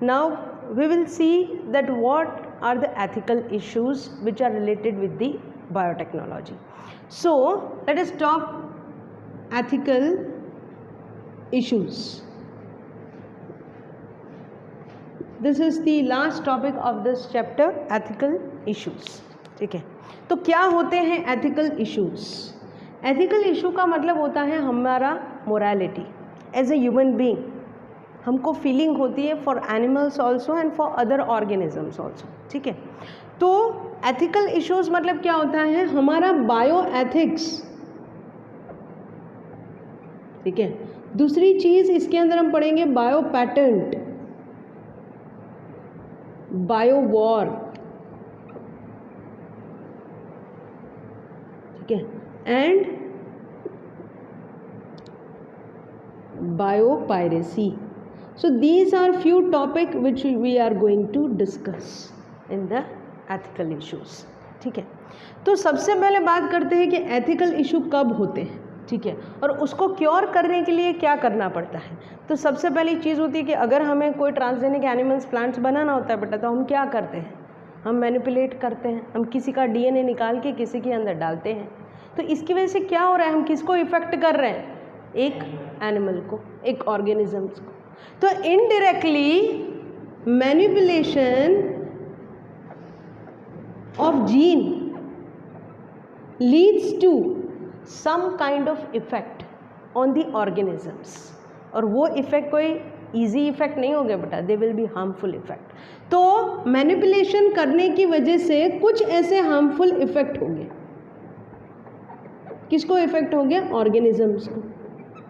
Now we will see that what are the ethical issues which are related with the biotechnology. So let us talk ethical issues. This is the last topic of this chapter, ethical issues. ठीक है, तो क्या होते हैं ethical issues? Ethical issue का मतलब होता है हमारा morality as a human being. हमको फीलिंग होती है for animals also and for other organisms also. ठीक है, तो एथिकल इश्यूज मतलब क्या होता है? हमारा बायो एथिक्स. ठीक है, दूसरी चीज इसके अंदर हम पढ़ेंगे बायो पैटेंट, बायो वॉर. ठीक है, and bio piracy. So these are few topic which we are going to discuss in the ethical issues. ठीक है, तो सबसे पहले बात करते हैं कि एथिकल इशू कब होते हैं. ठीक है, और उसको क्योर करने के लिए क्या करना पड़ता है. तो सबसे पहली चीज़ होती है कि अगर हमें कोई ट्रांसजेनिक एनिमल्स प्लांट्स बनाना होता है बेटा, तो हम क्या करते हैं? हम मैनिपुलेट करते हैं, हम किसी का डीएनए निकाल के किसी के अंदर डालते हैं. तो इसकी वजह से क्या हो रहा है? हम किसको इफेक्ट कर रहे हैं? एक एनिमल को, एक ऑर्गेनिजम्स को. तो indirectly manipulation of gene leads to some kind of effect on the organisms. और वो इफेक्ट कोई इजी इफेक्ट नहीं होगा बेटा, they will be harmful effect. तो मैनिपुलेशन करने की वजह से कुछ ऐसे हार्मफुल इफेक्ट होंगे. किसको इफेक्ट हो गया? ऑर्गेनिजम्स को,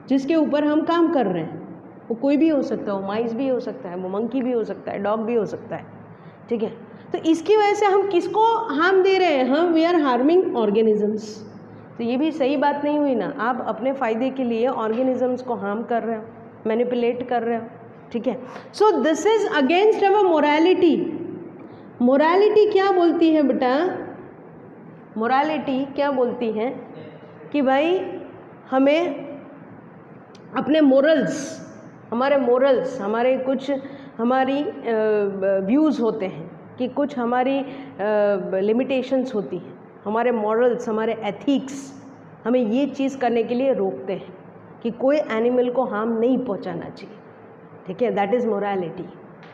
जिसके ऊपर हम काम कर रहे हैं. वो कोई भी हो सकता है, वो माइस भी हो सकता है, वो मंकी भी हो सकता है, डॉग भी हो सकता है. ठीक है, तो इसकी वजह से हम किसको हार्म दे रहे हैं? हम वी आर हार्मिंग ऑर्गेनिजम्स. तो ये भी सही बात नहीं हुई ना. आप अपने फ़ायदे के लिए ऑर्गेनिजम्स को हार्म कर रहे हो, मैनिपुलेट कर रहे हो. ठीक है, so this is against our morality. Morality क्या बोलती है बेटा? मोरालिटी क्या बोलती है कि भाई हमें अपने मोरल्स, हमारे कुछ हमारी व्यूज़ होते हैं कि कुछ हमारी लिमिटेशंस होती हैं. हमारे मॉरल्स, हमारे एथिक्स हमें ये चीज़ करने के लिए रोकते हैं कि कोई एनिमल को हार्म नहीं पहुंचाना चाहिए. ठीक है, दैट इज़ मोरालिटी.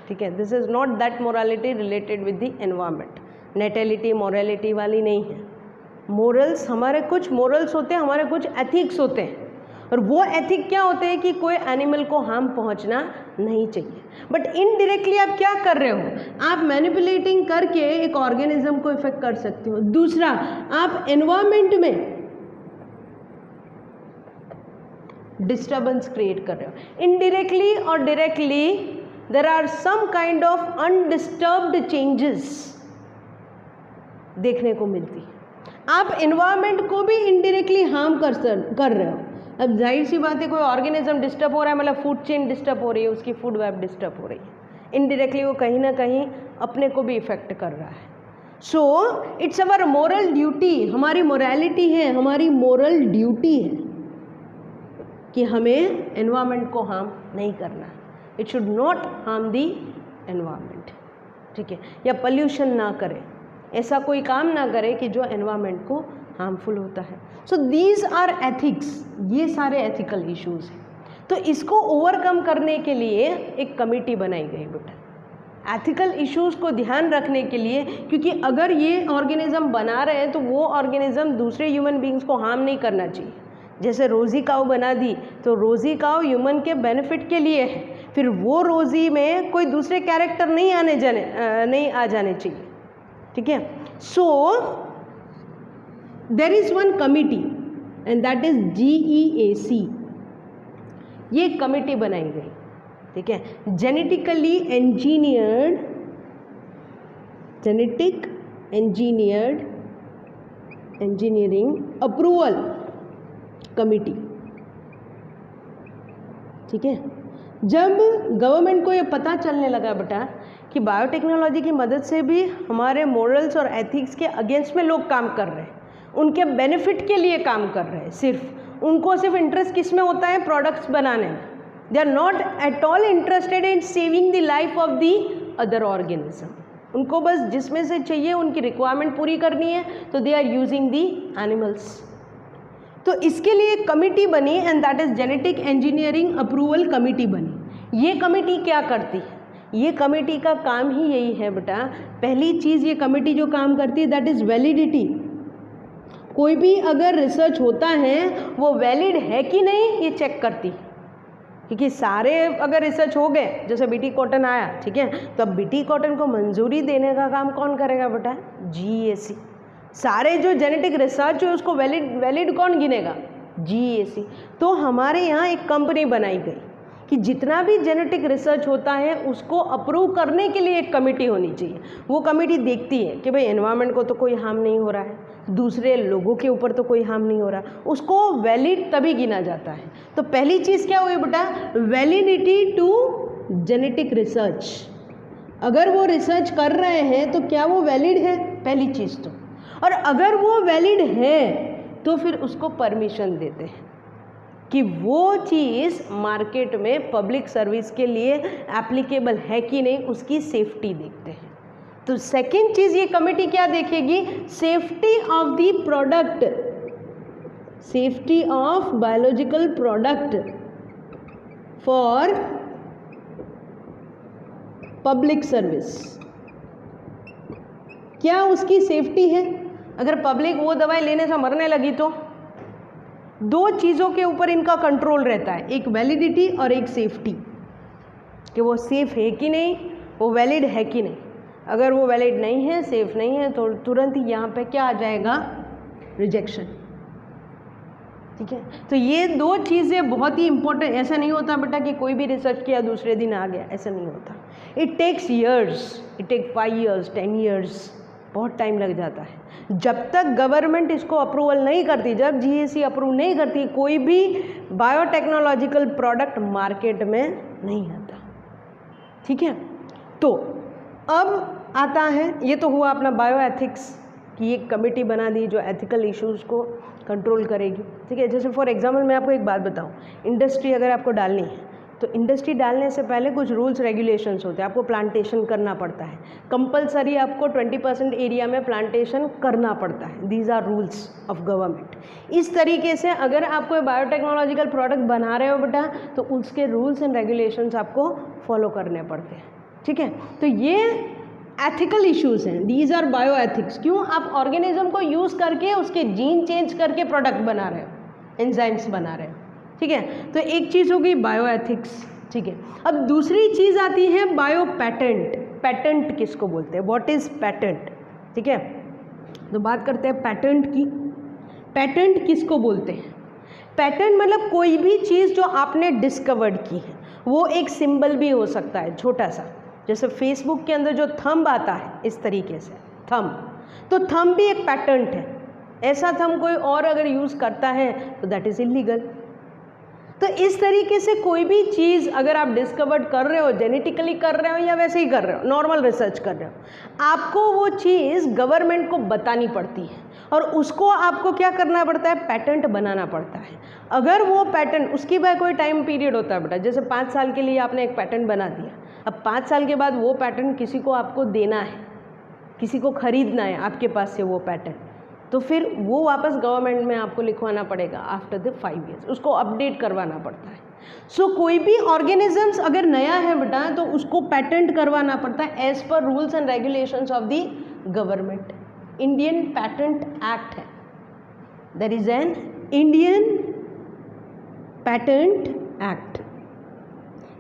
ठीक है, this is not that morality related with the environment. Natality morality वाली नहीं है. मोरल्स, हमारे कुछ मोरल्स होते हैं, हमारे कुछ एथिक्स होते हैं. और वो एथिक क्या होते हैं कि कोई एनिमल को हार्म पहुंचना नहीं चाहिए. बट इनडायरेक्टली आप क्या कर रहे हो? आप मैनिपुलेटिंग करके एक ऑर्गेनिज्म को इफेक्ट कर सकते हो. दूसरा, आप एनवायरनमेंट में डिस्टर्बेंस क्रिएट कर रहे हो. इनडायरेक्टली और directly there are some kind of undisturbed changes देखने को मिलती है. आप एनवायरनमेंट को भी इनडायरेक्टली हार्म कर रहे हो. अब जाहिर सी बात है, कोई ऑर्गेनिज्म डिस्टर्ब हो रहा है मतलब फूड चेन डिस्टर्ब हो रही है, उसकी फूड वेब डिस्टर्ब हो रही है. इनडायरेक्टली वो कहीं ना कहीं अपने को भी इफेक्ट कर रहा है. So it's our moral duty. हमारी मोरालिटी है, हमारी मोरल ड्यूटी है कि हमें एनवायरनमेंट को हार्म नहीं करना. It should not harm the environment. ठीक है, या पोल्यूशन ना करे, ऐसा कोई काम ना करे कि जो एनवायरनमेंट को हार्मफुल होता है. So these are ethics. ये सारे एथिकल इश्यूज हैं. तो इसको ओवरकम करने के लिए एक कमेटी बनाई गई बेटा, एथिकल इश्यूज को ध्यान रखने के लिए. क्योंकि अगर ये ऑर्गेनिज्म बना रहे हैं तो वो ऑर्गेनिज्म दूसरे ह्यूमन बींग्स को हार्म नहीं करना चाहिए. जैसे रोज़ी काऊ बना दी तो रोज़ी काऊ ह्यूमन के बेनिफिट के लिए है. फिर वो रोज़ी में कोई दूसरे कैरेक्टर नहीं आ जाने चाहिए. ठीक है, so there is one committee and that is GEAC. ये कमिटी बनाई गई. ठीक है, जेनेटिक इंजीनियरिंग अप्रूवल कमिटी. ठीक है, जब गवर्नमेंट को ये पता चलने लगा बेटा कि बायोटेक्नोलॉजी की मदद से भी हमारे मोरल्स और एथिक्स के अगेंस्ट में लोग काम कर रहे हैं, उनके बेनिफिट के लिए काम कर रहे हैं, सिर्फ उनको सिर्फ इंटरेस्ट किस में होता है? प्रोडक्ट्स बनाने में. They are not at all interested in saving the life of the other organism. उनको बस जिसमें से चाहिए उनकी रिक्वायरमेंट पूरी करनी है, तो they are using the animals. तो इसके लिए एक कमिटी बनी and that is genetic engineering approval committee बनी। ये कमिटी क्या करती है? ये कमिटी का काम ही यही है बेटा, पहली चीज़ ये कमिटी जो काम करती है दैट इज़ वैलिडिटी। कोई भी अगर रिसर्च होता है वो वैलिड है कि नहीं ये चेक करती है, क्योंकि सारे अगर रिसर्च हो गए, जैसे बीटी कॉटन आया, ठीक है, तो अब बीटी कॉटन को मंजूरी देने का काम कौन करेगा बेटा? जीएसी। सारे जो जेनेटिक रिसर्च है उसको वैलिड कौन गिनेगा? जीएसी। तो हमारे यहाँ एक कंपनी बनाई गई कि जितना भी जेनेटिक रिसर्च होता है उसको अप्रूव करने के लिए एक कमेटी होनी चाहिए। वो कमेटी देखती है कि भाई एनवायरनमेंट को तो कोई हार्म नहीं हो रहा है, दूसरे लोगों के ऊपर तो कोई हार्म नहीं हो रहा, उसको वैलिड तभी गिना जाता है। तो पहली चीज़ क्या हुई बेटा? Validity to genetic research. अगर वो रिसर्च कर रहे हैं तो क्या वो वैलिड है, पहली चीज़ तो। और अगर वो वैलिड है तो फिर उसको परमिशन देते हैं कि वो चीज़ मार्केट में पब्लिक सर्विस के लिए एप्लीकेबल है कि नहीं, उसकी सेफ्टी देखते हैं। तो सेकेंड चीज़ ये कमेटी क्या देखेगी? Safety of the product, safety of biological product for public service. क्या उसकी सेफ्टी है? अगर पब्लिक वो दवाई लेने से मरने लगी तो दो चीज़ों के ऊपर इनका कंट्रोल रहता है, एक वैलिडिटी और एक सेफ्टी, कि वो सेफ है कि नहीं, वो वैलिड है कि नहीं। अगर वो वैलिड नहीं है, सेफ नहीं है, तो तुरंत ही यहाँ पे क्या आ जाएगा? रिजेक्शन। ठीक है, तो ये दो चीज़ें बहुत ही इंपॉर्टेंट। ऐसा नहीं होता बेटा कि कोई भी रिसर्च किया दूसरे दिन आ गया, ऐसा नहीं होता। It takes years, it take 5 years 10 years, बहुत टाइम लग जाता है। जब तक गवर्नमेंट इसको अप्रूवल नहीं करती, जब जीएसी अप्रूव नहीं करती, कोई भी बायोटेक्नोलॉजिकल प्रोडक्ट मार्केट में नहीं आता। ठीक है, तो अब आता है, ये तो हुआ अपना बायो एथिक्स की एक कमेटी बना दी जो एथिकल इश्यूज़ को कंट्रोल करेगी। ठीक है, जैसे फॉर एग्जांपल मैं आपको एक बात बताऊं, इंडस्ट्री अगर आपको डालनी है तो इंडस्ट्री डालने से पहले कुछ रूल्स रेगुलेशंस होते हैं। आपको प्लांटेशन करना पड़ता है, कंपलसरी आपको 20% एरिया में प्लांटेशन करना पड़ता है। These are rules of government. इस तरीके से अगर आप कोई बायोटेक्नोलॉजिकल प्रोडक्ट बना रहे हो बेटा, तो उसके रूल्स एंड रेगुलेशंस आपको फॉलो करने पड़ते हैं। ठीक है, तो ये एथिकल इश्यूज़ हैं, दीज आर बायो एथिक्स। क्यों? आप ऑर्गेनिज्म को यूज़ करके उसके जीन चेंज करके प्रोडक्ट बना रहे हो, एंजाइम्स बना रहे हो। ठीक है, तो एक चीज़ हो गई बायो एथिक्स। ठीक है, अब दूसरी चीज़ आती है बायो पैटेंट। पैटेंट किसको बोलते हैं? What is patent? ठीक है, तो बात करते हैं पैटेंट की। पैटेंट किसको बोलते हैं? पैटेंट मतलब कोई भी चीज़ जो आपने डिस्कवर्ड की है, वो एक सिंबल भी हो सकता है छोटा सा, जैसे फेसबुक के अंदर जो थंब आता है इस तरीके से थंब, तो थंब भी एक पैटेंट है। ऐसा थंब कोई और अगर यूज़ करता है तो दैट इज़ इलीगल। तो इस तरीके से कोई भी चीज़ अगर आप डिस्कवर्ड कर रहे हो, जेनेटिकली कर रहे हो या वैसे ही कर रहे हो, नॉर्मल रिसर्च कर रहे हो, आपको वो चीज़ गवर्नमेंट को बतानी पड़ती है और उसको आपको क्या करना पड़ता है? पैटेंट बनाना पड़ता है। अगर वो पैटेंट, उसकी भाई कोई टाइम पीरियड होता है बेटा, जैसे 5 साल के लिए आपने एक पैटेंट बना दिया, अब 5 साल के बाद वो पैटेंट किसी को आपको देना है, किसी को खरीदना है आपके पास से वो पैटेंट, तो फिर वो वापस गवर्नमेंट में आपको लिखवाना पड़ेगा आफ्टर द 5 years, उसको अपडेट करवाना पड़ता है। सो कोई भी ऑर्गेनिजम्स अगर नया है बेटा तो उसको पैटेंट करवाना पड़ता है as per rules and regulations of the government. Indian patent act है, there is an Indian patent act.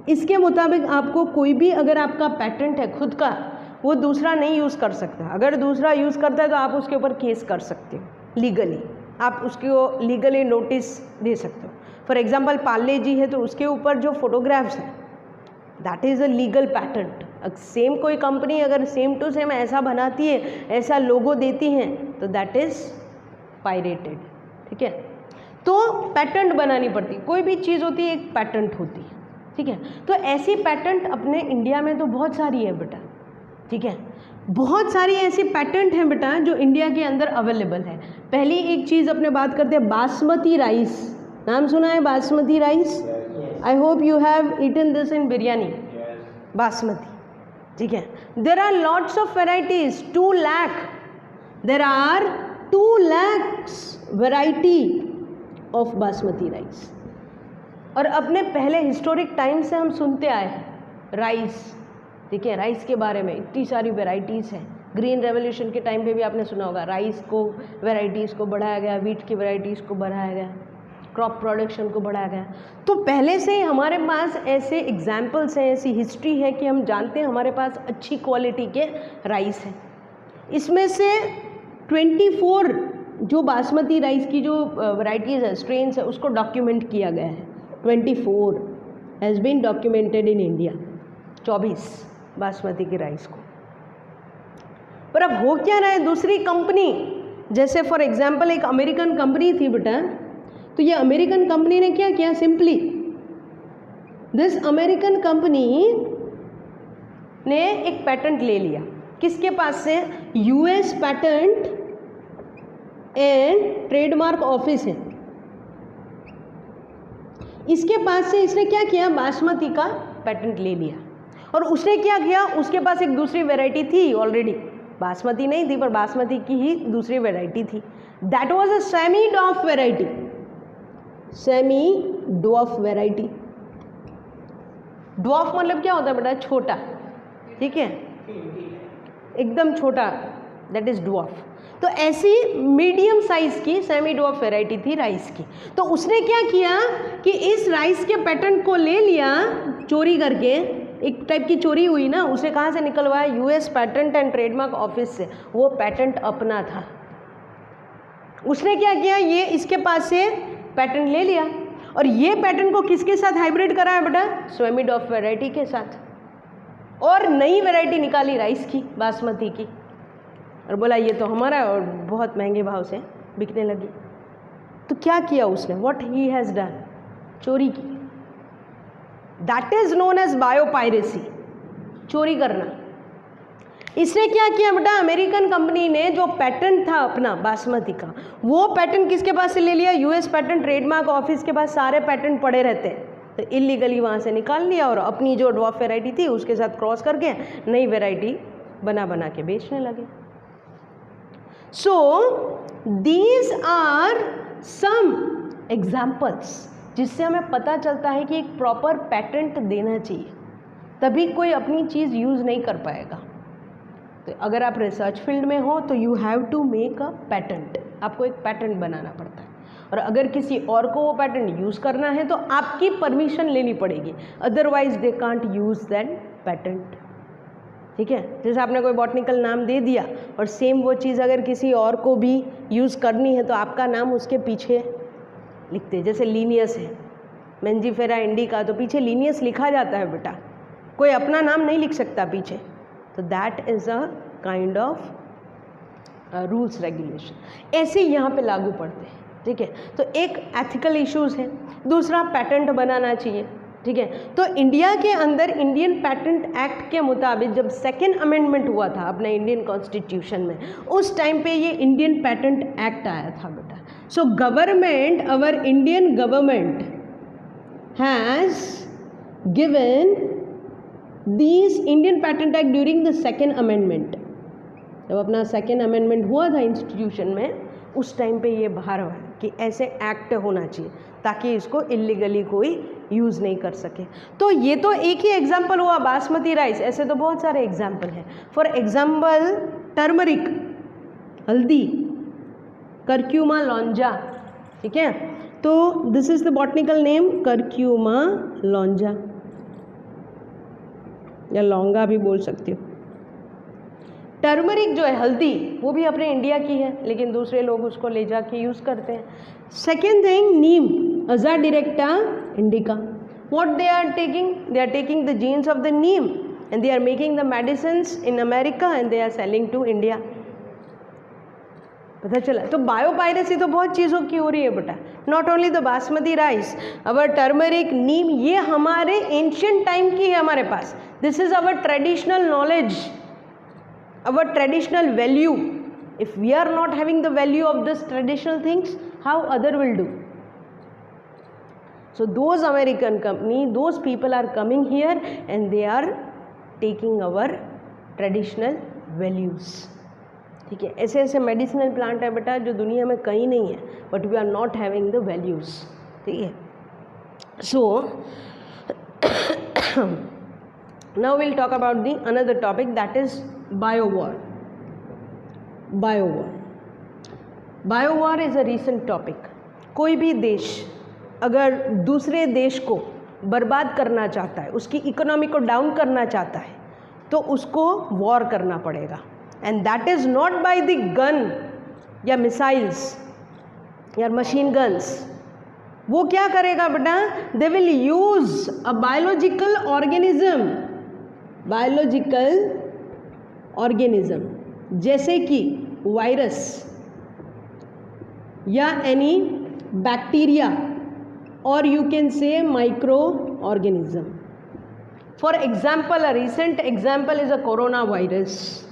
इसके मुताबिक आपको कोई भी अगर आपका पैटेंट है खुद का, वो दूसरा नहीं यूज़ कर सकता। अगर दूसरा यूज़ करता है तो आप उसके ऊपर केस कर सकते हो लीगली, आप उसको लीगली नोटिस दे सकते हो। फॉर एग्जांपल पार्ले जी है तो उसके ऊपर जो फोटोग्राफ्स हैं that is a legal patent. Same कोई कंपनी अगर सेम टू सेम ऐसा बनाती है, ऐसा लोगो देती हैं, तो दैट इज़ पायरेटेड। ठीक है, तो पैटेंट बनानी पड़ती, कोई भी चीज़ होती है एक पैटेंट होती है। ठीक है, तो ऐसी पैटेंट अपने इंडिया में तो बहुत सारी है बेटा। ठीक है, बहुत सारी ऐसी पैटेंट हैं बेटा जो इंडिया के अंदर अवेलेबल है। पहली एक चीज़ अपने बात करते हैं बासमती राइस। नाम सुना है basmati rice? I hope you have eaten this in biryani, basmati, ठीक है। There are lots of varieties, 2 lakh, there are 2 lakhs variety of basmati rice. और अपने पहले हिस्टोरिक टाइम से हम सुनते आए हैं राइस, ठीक है, राइस के बारे में इतनी सारी वेराइटीज़ हैं। ग्रीन रेवोल्यूशन के टाइम पे भी आपने सुना होगा, राइस को वेराइटीज़ को बढ़ाया गया, वीट की वेराइटीज़ को बढ़ाया गया, क्रॉप प्रोडक्शन को बढ़ाया गया। तो पहले से हमारे पास ऐसे एग्जाम्पल्स हैं, ऐसी हिस्ट्री है कि हम जानते हैं हमारे पास अच्छी क्वालिटी के राइस हैं। इसमें से 24 जो बासमती राइस की जो वैरायटीज़ है, स्ट्रेन्स है, उसको डॉक्यूमेंट किया गया है। 24 has been documented in India, 24 basmati की राइस को। पर अब हो क्या रहा है, दूसरी कंपनी, जैसे फॉर एग्जांपल एक अमेरिकन कंपनी थी बेटा, तो ये अमेरिकन कंपनी ने क्या किया, सिंपली दिस अमेरिकन कंपनी ने एक पेटेंट ले लिया। किसके पास से, US patent and trademark office है, इसके पास से इसने क्या किया, बासमती का पेटेंट ले लिया। और उसने क्या किया, उसके पास एक दूसरी वैरायटी थी ऑलरेडी, बासमती नहीं थी पर बासमती की ही दूसरी वैरायटी थी, that was a semi dwarf variety, semi dwarf variety. Dwarf मतलब क्या होता है बेटा, छोटा, ठीक है, एकदम छोटा, दैट इज डॉफ। तो ऐसी मीडियम साइज की सेमी डॉफ वैरायटी थी राइस की। तो उसने क्या किया कि इस राइस के पैटर्न को ले लिया चोरी करके, एक टाइप की चोरी हुई ना, उसे कहाँ से निकलवाया, US patent and trademark office से। वो पेटेंट अपना था, उसने क्या किया, ये इसके पास से पैटर्न ले लिया और ये पैटर्न को किसके साथ हाइब्रिड कराया बेटा, सेमी डॉफ वैरायटी के साथ, और नई वैरायटी निकाली राइस की, बासमती की, और बोला ये तो हमारा है, और बहुत महंगे भाव से बिकने लगी। तो क्या किया उसने, व्हाट ही हैज़ डन, चोरी की। That is known as biopiracy, चोरी करना। इसने क्या किया बेटा, अमेरिकन कंपनी ने जो पैटेंट था अपना बासमती का, वो पैटेंट किसके पास से ले लिया, यूएस पेटेंट ट्रेडमार्क ऑफिस के पास सारे पैटेंट पड़े रहते हैं, तो इलीगली वहाँ से निकाल लिया और अपनी जो डॉफ वैरायटी थी उसके साथ क्रॉस करके नई वैरायटी बना के बेचने लगे। So these are some examples जिससे हमें पता चलता है कि एक प्रॉपर पैटेंट देना चाहिए, तभी कोई अपनी चीज़ यूज़ नहीं कर पाएगा। तो अगर आप रिसर्च फील्ड में हो तो you have to make a patent, आपको एक पैटेंट बनाना पड़ता है, और अगर किसी और को वो पैटेंट यूज़ करना है तो आपकी परमिशन लेनी पड़ेगी, otherwise they can't use that patent, ठीक है। जैसे आपने कोई बॉटनिकल नाम दे दिया और सेम वो चीज़ अगर किसी और को भी यूज़ करनी है तो आपका नाम उसके पीछे लिखते हैं। जैसे लीनियस है, मेंजीफेरा इंडिका, तो पीछे लीनियस लिखा जाता है बेटा, कोई अपना नाम नहीं लिख सकता पीछे। तो that is a kind of rules regulation, ऐसे यहाँ पे लागू पड़ते हैं, ठीक है। तो एक एथिकल इश्यूज़ है, दूसरा पैटेंट बनाना चाहिए, ठीक है। तो इंडिया के अंदर इंडियन पैटेंट एक्ट के मुताबिक जब सेकेंड अमेंडमेंट हुआ था अपने इंडियन कॉन्स्टिट्यूशन में, उस टाइम पे ये इंडियन पैटेंट एक्ट आया था बेटा। So government, our Indian government has given this Indian patent act during the second amendment. जब अपना सेकेंड अमेंडमेंट हुआ था इंस्टीट्यूशन में, उस टाइम पे ये बाहर हुआ कि ऐसे एक्ट होना चाहिए ताकि इसको इलीगली कोई यूज़ नहीं कर सके। तो ये तो एक ही एग्जाम्पल हुआ बासमती राइस, ऐसे तो बहुत सारे एग्जाम्पल हैं। फॉर एग्जाम्पल टर्मरिक, हल्दी, करक्यूमा लॉन्जा, ठीक है। तो this is the botanical name curcuma longa, या लौंगा भी बोल सकती हो। टर्मरिक जो है हल्दी, वो भी अपने इंडिया की है, लेकिन दूसरे लोग उसको ले जाके यूज़ करते हैं। Second thing, neem, azadirachta indica, what they are taking the genes of the neem and they are making the medicines in America and they are selling to India. पता चला। तो बायोपायरेसी तो बहुत चीज़ों की हो रही है बेटा, not only the basmati rice, our turmeric, neem, ये हमारे एंशियंट टाइम की है हमारे पास। This is our traditional knowledge, our traditional value. If we are not having the value of this traditional things, how other will do? So those American company, those people are coming here and they are taking our traditional values. ठीक है, ऐसे ऐसे medicinal plant है बेटा जो दुनिया में कहीं नहीं है, but we are not having the values. ठीक है. सो now we'll talk about the another topic, that is biowar. Biowar is a recent topic. कोई भी देश अगर दूसरे देश को बर्बाद करना चाहता है, उसकी इकोनॉमी को डाउन करना चाहता है, तो उसको वॉर करना पड़ेगा. And that is not by the gun या मिसाइल्स या मशीन गन्स. वो क्या करेगा बेटा? They will use a biological organism जैसे कि वायरस या एनी बैक्टीरिया, और you can say micro organism. For example, a recent example is a corona virus,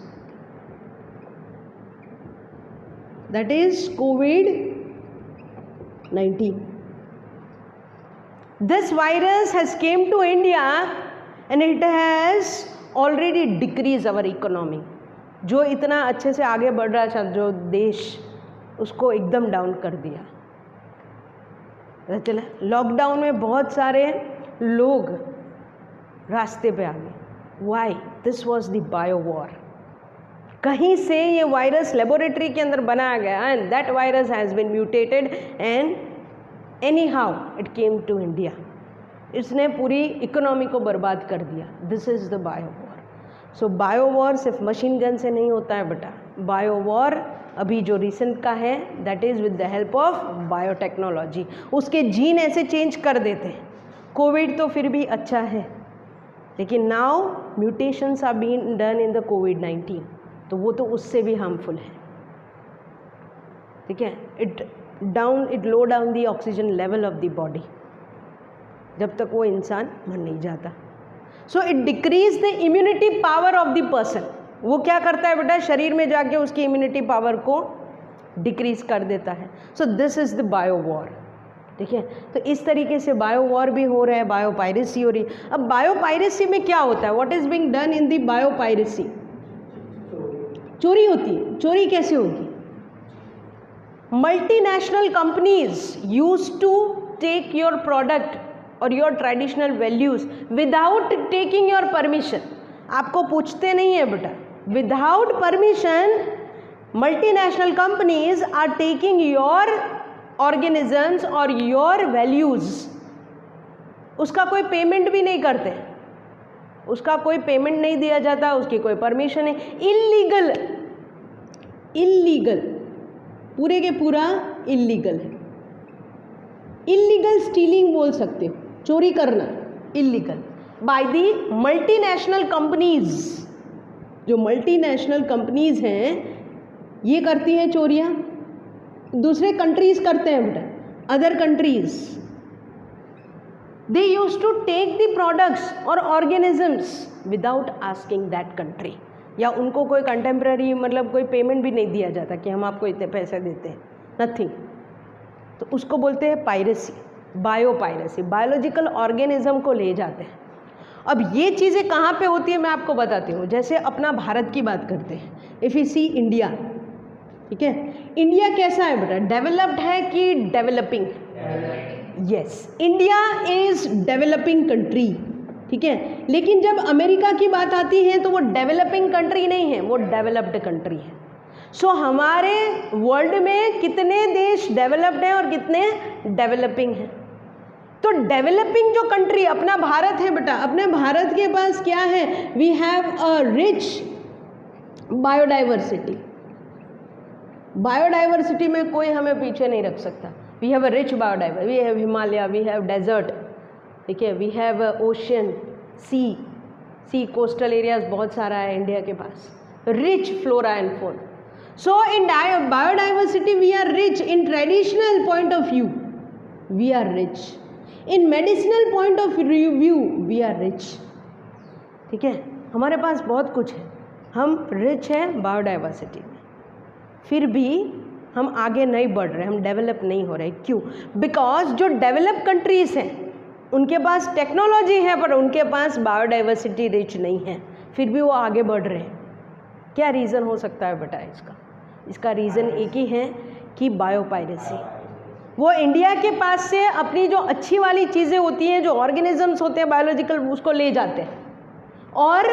that is COVID-19. This virus has came to India and it has already decreased our economy. जो इतना अच्छे से आगे बढ़ रहा था जो देश, उसको एकदम डाउन कर दिया. चला लॉकडाउन में बहुत सारे लोग रास्ते पे आ गए. Why? This was the bio-war. कहीं से ये वायरस लेबोरेटरी के अंदर बनाया गया and that virus has been mutated and anyhow it came to India. इसने पूरी इकोनॉमी को बर्बाद कर दिया. This is the biowar. So biowar सिर्फ मशीन गन से नहीं होता है बेटा. बायोवॉर अभी जो रिसेंट का है, that is with the help of biotechnology. उसके जीन ऐसे चेंज कर देते हैं. कोविड तो फिर भी अच्छा है, लेकिन now mutations are been done in the कोविड-19, तो वो तो उससे भी हार्मफुल है. ठीक है. It low down the oxygen level of the body जब तक वो इंसान मर नहीं जाता. So it decrease the immunity power of the person. वो क्या करता है बेटा? शरीर में जाके उसकी इम्यूनिटी पावर को डिक्रीज कर देता है. So this is the biowar. ठीक है. तो इस तरीके से बायोवॉर भी हो रहा है, बायोपायरेसी हो रही है. अब बायोपायरेसी में क्या होता है? What is being done in the biopiracy? चोरी होती है. चोरी कैसे होगी? Multinational companies use to take your product और your traditional values without taking your permission. आपको पूछते नहीं है बेटा. Without permission multinational companies are taking your organisms और योर वैल्यूज. उसका कोई पेमेंट भी नहीं करते, उसका कोई पेमेंट नहीं दिया जाता, उसकी कोई परमिशन नहीं. इल्लीगल पूरे के पूरा इल्लीगल है. इल्लीगल स्टीलिंग बोल सकते हो, चोरी करना illegal by the multinational companies. जो मल्टीनेशनल कंपनीज हैं ये करती हैं चोरियां. दूसरे कंट्रीज करते हैं बेटा, other countries. They used to take the products or organisms without asking that country. या उनको कोई कंटेम्प्रेरी मतलब कोई पेमेंट भी नहीं दिया जाता कि हम आपको इतने पैसे देते हैं, नथिंग. तो उसको बोलते हैं पायरेसी, बायोपायरेसी. बायोलॉजिकल ऑर्गेनिज्म को ले जाते हैं. अब ये चीज़ें कहाँ पे होती है मैं आपको बताती हूँ. जैसे अपना भारत की बात करते हैं. इफ़ यू सी इंडिया, ठीक है, इंडिया कैसा है बेटा? डेवलप्ड है कि developing? Yes, India is developing country. ठीक है. लेकिन जब अमेरिका की बात आती है तो वो डेवलपिंग कंट्री नहीं है, वो डेवलप्ड कंट्री है. सो हमारे वर्ल्ड में कितने देश डेवलप्ड हैं और कितने डेवलपिंग हैं? तो डेवलपिंग जो कंट्री अपना भारत है बेटा, अपने भारत के पास क्या है? We have a rich biodiversity. Biodiversity में कोई हमें पीछे नहीं रख सकता. We have a rich biodiversity. We have Himalaya, we have desert, ठीक है, we have ocean, sea coastal areas बहुत सारा है इंडिया के पास. Rich flora and fauna. So in biodiversity we are rich. In traditional point of view we are rich. In medicinal point of view we are rich. ठीक है, हमारे पास बहुत कुछ है, हम रिच हैं बायोडाइवर्सिटी में. फिर भी हम आगे नहीं बढ़ रहे, हम डेवलप नहीं हो रहे। क्यों? बिकॉज जो डेवलप कंट्रीज़ हैं उनके पास टेक्नोलॉजी है पर उनके पास बायोडाइवर्सिटी रिच नहीं है, फिर भी वो आगे बढ़ रहे हैं। क्या रीज़न हो सकता है बेटा इसका? इसका रीज़न एक ही है कि बायोपायरेसी। वो इंडिया के पास से अपनी जो अच्छी वाली चीज़ें होती हैं, जो ऑर्गेनिजम्स होते हैं बायोलॉजिकल, उसको ले जाते हैं और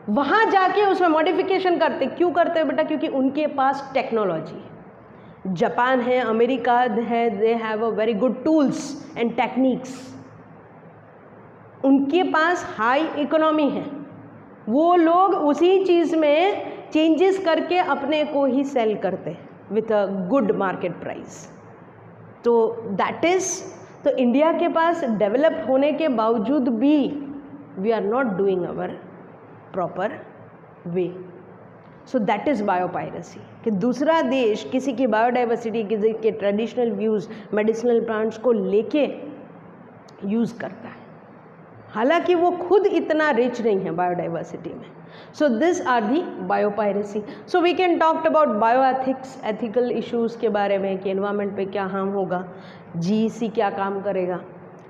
वहाँ जाके उसमें मॉडिफिकेशन करते। क्यों करते हैं बेटा? क्योंकि उनके पास टेक्नोलॉजी है। जापान है, अमेरिका है, they have a very good tools and techniques. उनके पास हाई इकोनॉमी है, वो लोग उसी चीज़ में चेंजेस करके अपने को ही सेल करते हैं with a good market price. तो दैट इज़, तो इंडिया के पास डेवलप होने के बावजूद भी we are not doing our proper way. So that is biopiracy, कि दूसरा देश किसी की बायोडाइवर्सिटी, किसी के ट्रेडिशनल व्यूज़, मेडिसिनल प्लांट्स को लेके यूज़ करता है, हालांकि वो खुद इतना रिच नहीं है बायोडाइवर्सिटी में। So this are the biopiracy. So we can talked about bioethics, ethical issues के बारे में कि एनवायरनमेंट पे क्या हार्म होगा, जीईसी क्या काम करेगा।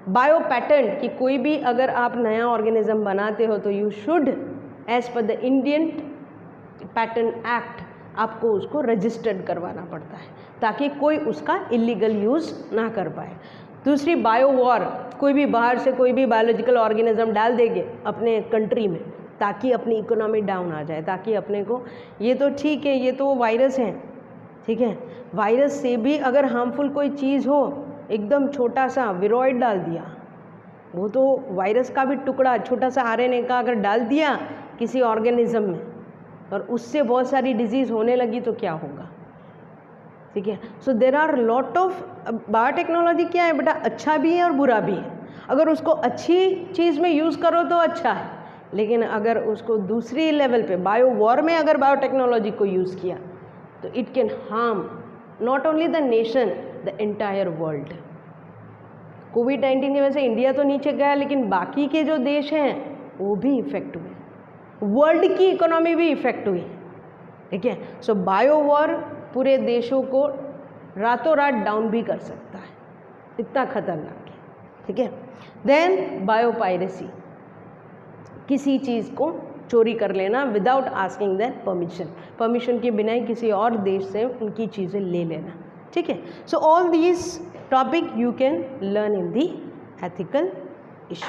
बायो पैटेंट, कि कोई भी अगर आप नया ऑर्गेनिज्म बनाते हो तो you should as per the Indian patent act आपको उसको रजिस्टर्ड करवाना पड़ता है ताकि कोई उसका इलीगल यूज़ ना कर पाए। दूसरी बायो वॉर, कोई भी बाहर से कोई भी बायोलॉजिकल ऑर्गेनिज्म डाल देंगे अपने कंट्री में ताकि अपनी इकोनॉमी डाउन आ जाए, ताकि अपने को, ये तो ठीक है, ये तो वायरस है, ठीक है, वायरस से भी अगर हार्मफुल कोई चीज़ हो, एकदम छोटा सा विरोइड डाल दिया, वो तो वायरस का भी टुकड़ा छोटा सा आरएनए का अगर डाल दिया किसी ऑर्गेनिज्म में और उससे बहुत सारी डिजीज़ होने लगी तो क्या होगा, ठीक है। So there are lot of, biotechnology क्या है बेटा, अच्छा भी है और बुरा भी है। अगर उसको अच्छी चीज़ में यूज़ करो तो अच्छा है, लेकिन अगर उसको दूसरी लेवल पे बायो वॉर में अगर बायोटेक्नोलॉजी को यूज़ किया तो it can harm not only the nation, the entire world. कोविड-19 की वजह से इंडिया तो नीचे गया, लेकिन बाकी के जो देश हैं वो भी इफ़ेक्ट हुए, वर्ल्ड की इकोनॉमी भी इफ़ेक्ट हुई, ठीक है। सो बायो वॉर पूरे देशों को रातों रात डाउन भी कर सकता है, इतना खतरनाक है, ठीक है। देन बायोपायरेसी, किसी चीज़ को चोरी कर लेना without asking that permission, permission के बिना ही किसी और देश से उनकी चीज़ें ले लेना, ठीक है। So all these topic you can learn in the ethical issue.